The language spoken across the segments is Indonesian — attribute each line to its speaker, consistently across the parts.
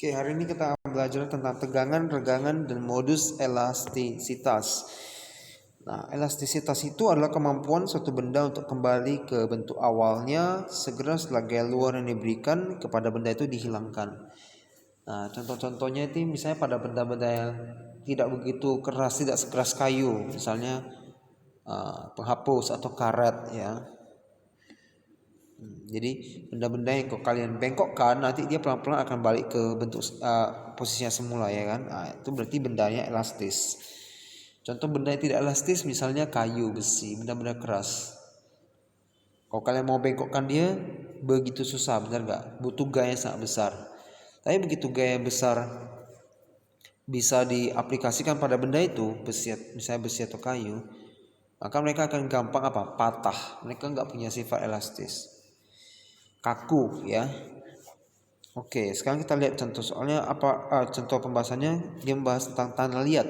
Speaker 1: Oke, hari ini kita akan belajar tentang tegangan, regangan, dan modus elastisitas. Nah, elastisitas itu adalah kemampuan suatu benda untuk kembali ke bentuk awalnya segera setelah gaya luar yang diberikan kepada benda itu dihilangkan. Nah, contoh-contohnya itu misalnya pada benda-benda yang tidak begitu keras, tidak sekeras kayu, misalnya penghapus atau karet ya. Jadi benda-benda yang kok kalian bengkokkan nanti dia pelan-pelan akan balik ke bentuk posisinya semula ya kan. Nah, itu berarti bendanya elastis. Contoh benda yang tidak elastis misalnya kayu, besi, benda-benda keras. Kalau kalian mau bengkokkan dia begitu susah, benar nggak? Butuh gaya yang sangat besar. Tapi begitu gaya besar bisa diaplikasikan pada benda itu, besi, misalnya besi atau kayu, maka mereka akan gampang apa? Patah. Mereka nggak punya sifat elastis, kaku ya. Oke, sekarang kita lihat contoh soalnya apa? Contoh pembahasannya dia membahas tentang tanah liat.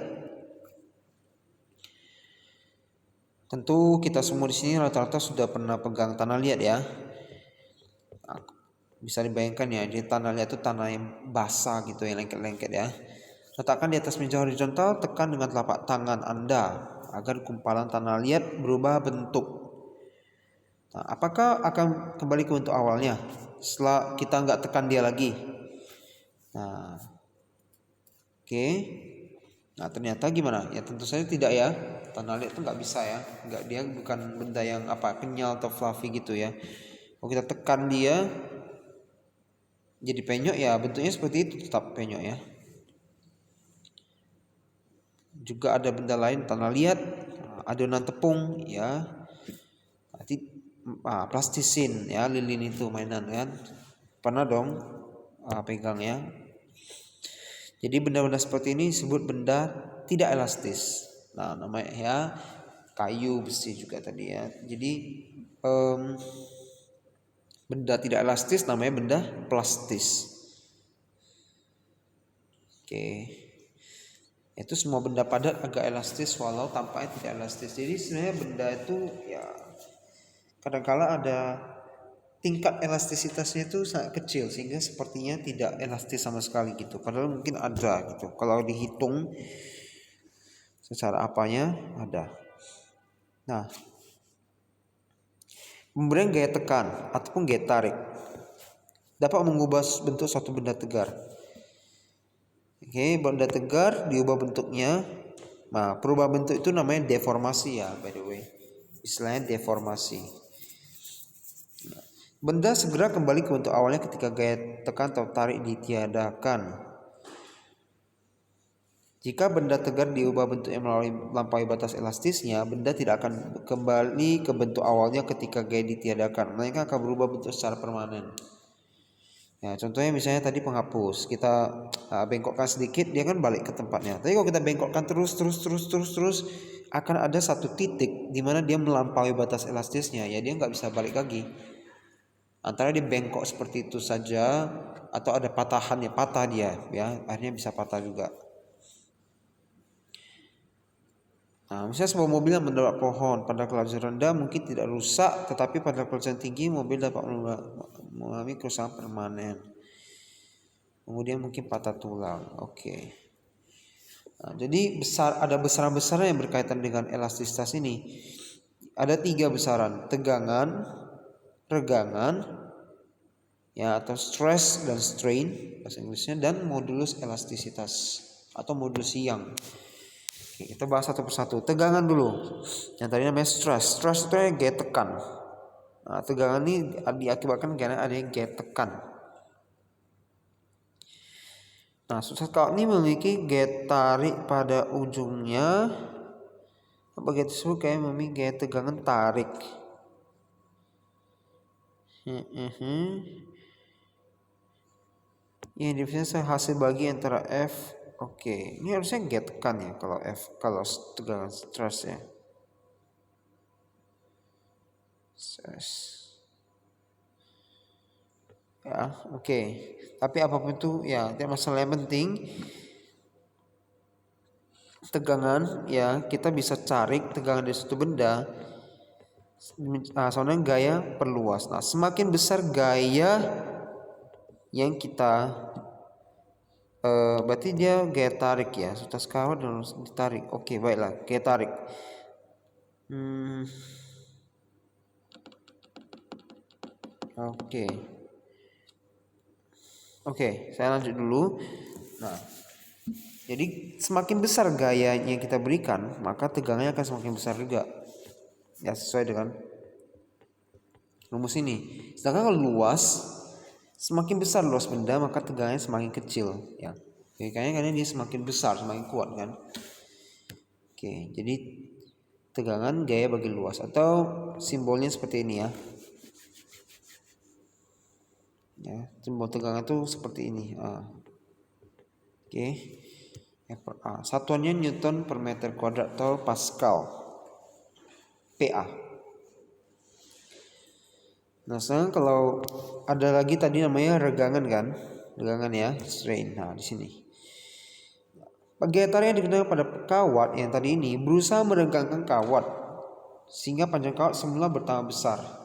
Speaker 1: Tentu kita semua di sini rata-rata sudah pernah pegang tanah liat ya. Bisa dibayangkan ya, di tanah liat itu tanah yang basah gitu, yang lengket-lengket ya. Letakkan di atas meja horizontal, tekan dengan telapak tangan Anda agar gumpalan tanah liat berubah bentuk. Nah, apakah akan kembali ke bentuk awalnya setelah kita nggak tekan dia lagi? Nah, oke. Nah, ternyata gimana? Ya tentu saja tidak ya. Tanah liat itu nggak bisa ya. Nggak, dia bukan benda yang kenyal atau fluffy gitu ya. Kalau kita tekan dia jadi penyok ya bentuknya seperti itu, tetap penyok ya. Juga ada benda lain tanah liat, adonan tepung ya. Nanti plastisin ya, lilin itu mainan kan. Pernah dong pegang ya. Jadi benda-benda seperti ini disebut benda tidak elastis. Nah, namanya ya kayu, besi juga tadi ya. Jadi benda tidak elastis namanya benda plastis. Oke. Itu semua benda padat agak elastis walau tampaknya tidak elastis. Jadi sebenarnya benda itu ya kadang-kala ada tingkat elastisitasnya itu sangat kecil sehingga sepertinya tidak elastis sama sekali gitu. Padahal mungkin ada gitu. Kalau dihitung secara apanya ada. Nah, pemberian gaya tekan ataupun gaya tarik dapat mengubah bentuk suatu benda tegar. Oke, benda tegar diubah bentuknya. Nah, perubahan bentuk itu namanya deformasi ya, by the way. Istilahnya deformasi. Benda segera kembali ke bentuk awalnya ketika gaya tekan atau tarik ditiadakan. Jika benda tegar diubah bentuknya melampaui batas elastisnya, benda tidak akan kembali ke bentuk awalnya ketika gaya ditiadakan. Mereka akan berubah bentuk secara permanen. Ya, contohnya misalnya tadi penghapus, kita bengkokkan sedikit, dia kan balik ke tempatnya. Tapi kalau kita bengkokkan terus, akan ada satu titik di mana dia melampaui batas elastisnya. Ya, dia nggak bisa balik lagi. Antara dia bengkok seperti itu saja atau ada patahannya, patah dia ya, akhirnya bisa patah juga. Nah, misalnya sebuah mobil yang menabrak pohon pada kecepatan rendah mungkin tidak rusak, tetapi pada kecepatan tinggi mobil dapat mengalami kerusakan permanen. Kemudian mungkin patah tulang. Oke. Nah, jadi ada besaran-besaran yang berkaitan dengan elastisitas ini. Ada 3 besaran: tegangan, regangan, ya atau stress dan strain bahasa Inggrisnya, dan modulus elastisitas atau modulus Young. Oke, kita bahas satu persatu. Tegangan dulu. Yang tadi namanya stress. Stress itu gaya tekan. Nah, tegangan ini diakibatkan karena ada yang gaya tekan. Nah, saat ini memiliki gaya tarik pada ujungnya. Bagian tersebut kayak memiliki gaya tegangan tarik. Ini definisi hasil bagi antara F. Oke, ini harusnya gaya tekan ya kalau F, kalau tegangan stress ya. Stress. Ya, oke. Tapi apapun itu ya, tidak masalah, yang penting tegangan ya kita bisa cari tegangan dari suatu benda. Soalnya gaya perluas. Nah, semakin besar gaya yang kita Berarti dia gaya tarik ya, atas kawat dan ditarik. Oke, baiklah, gaya tarik. Oke, saya lanjut dulu. Nah, jadi semakin besar gayanya kita berikan, maka tegangannya akan semakin besar juga. Ya, sesuai dengan rumus ini. Sedangkan kalau luas, semakin besar luas benda, maka tegangannya semakin kecil. Ya, kayaknya karena dia semakin besar, semakin kuat kan. Oke, jadi tegangan gaya bagi luas, atau simbolnya seperti ini ya. Ya, simbol tegangan itu seperti ini. Oke. Satuannya Newton per meter kuadrat atau Pascal. PA. Nah, sekarang kalau ada lagi tadi namanya regangan kan? Regangan ya, strain. Nah, di sini. Gaya tarik yang digunakan pada kawat yang tadi ini berusaha meregangkan kawat sehingga panjang kawat semula bertambah besar.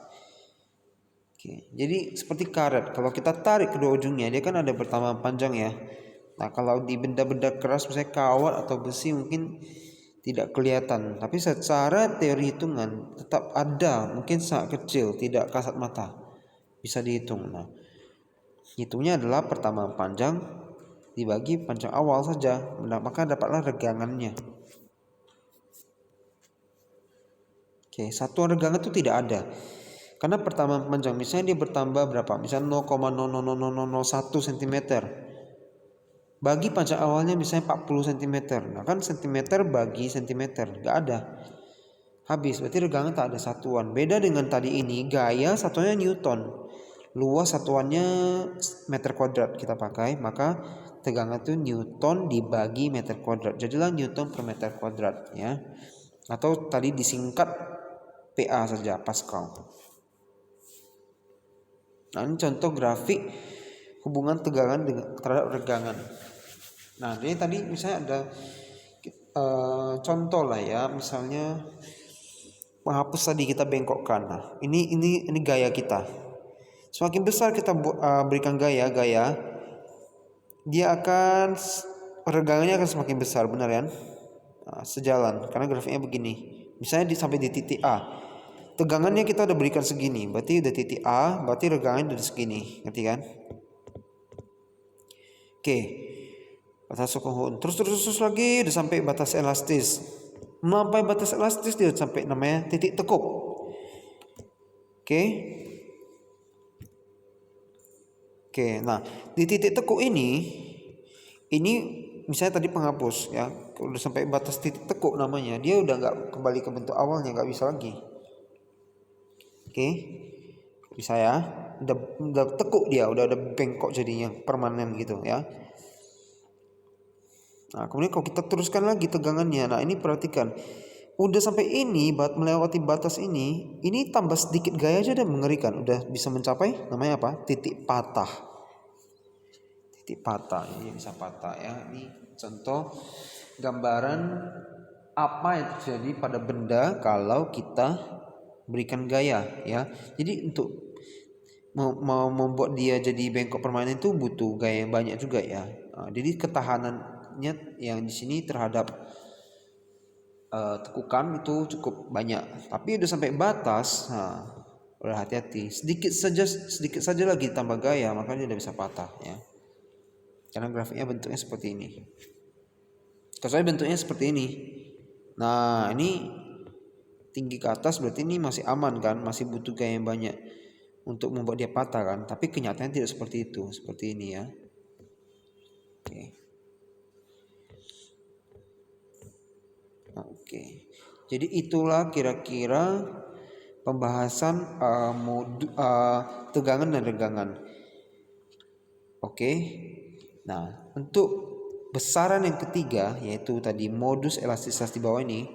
Speaker 1: Oke, jadi seperti karet, kalau kita tarik kedua ujungnya dia kan ada bertambah panjang ya. Nah, kalau di benda-benda keras misalnya kawat atau besi mungkin tidak kelihatan, tapi secara teori hitungan tetap ada, mungkin sangat kecil, tidak kasat mata, bisa dihitung. Nah, hitungnya adalah pertambahan panjang dibagi panjang awal saja, maka dapatlah regangannya. Oke, satuan regangan itu tidak ada. Karena pertambahan panjang, misalnya dia bertambah berapa? Misalnya 0,00001 cm. Bagi panjang awalnya misalnya 40 cm. Nah kan cm bagi cm, nggak ada. Habis, berarti regangan tak ada satuan. Beda dengan tadi ini, gaya satuannya Newton. Luas satuannya meter kuadrat kita pakai, maka tegangan itu Newton dibagi meter kuadrat. Jadilah Newton per meter kuadrat ya. Atau tadi disingkat PA saja, Pascal. Nah, ini contoh grafik hubungan tegangan terhadap regangan. Nah, ini tadi misalnya ada contoh lah ya, misalnya penghapus tadi kita bengkokkan. Nah, ini gaya kita. Semakin besar kita berikan gaya, dia akan regangannya akan semakin besar, benar kan? Nah, sejalan karena grafiknya begini. Misalnya sampai di titik A. Tegangannya kita udah berikan segini, berarti udah titik A, berarti regangannya udah segini, ngerti kan? Oke, batas suku terus lagi udah sampai batas elastis. Sampai batas elastis dia sampai namanya titik tekuk. Oke, nah di titik tekuk ini misalnya tadi penghapus ya, udah sampai batas titik tekuk namanya, dia udah nggak kembali ke bentuk awalnya, nggak bisa lagi. Oke, bisa ya, udah tekuk dia, udah ada bengkok jadinya permanen gitu ya. Nah, kemudian kalau kita teruskan lagi tegangannya, nah ini perhatikan, udah sampai ini melewati batas ini tambah sedikit gaya aja udah mengerikan, udah bisa mencapai namanya apa? Titik patah. Titik patah, ini bisa patah ya. Ini contoh gambaran apa yang terjadi pada benda kalau kita berikan gaya ya. Jadi untuk mau membuat dia jadi bengkok permanen itu butuh gaya yang banyak juga ya. Nah, jadi ketahanannya yang di sini terhadap tekukan itu cukup banyak. Tapi udah sampai batas, nah, udah hati-hati. Sedikit saja lagi tambah gaya, maka dia udah bisa patah ya. Karena grafiknya bentuknya seperti ini. Kalau saya bentuknya seperti ini. Nah, ini tinggi ke atas berarti ini masih aman kan, masih butuh gaya yang banyak untuk membuat dia patah kan. Tapi kenyataannya tidak seperti itu, seperti ini ya. Oke. Jadi itulah kira-kira pembahasan tegangan dan regangan. Oke. Nah, untuk besaran yang ketiga yaitu tadi modus elastisitas di bawah ini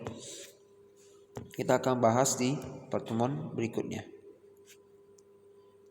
Speaker 1: kita akan bahas di pertemuan berikutnya.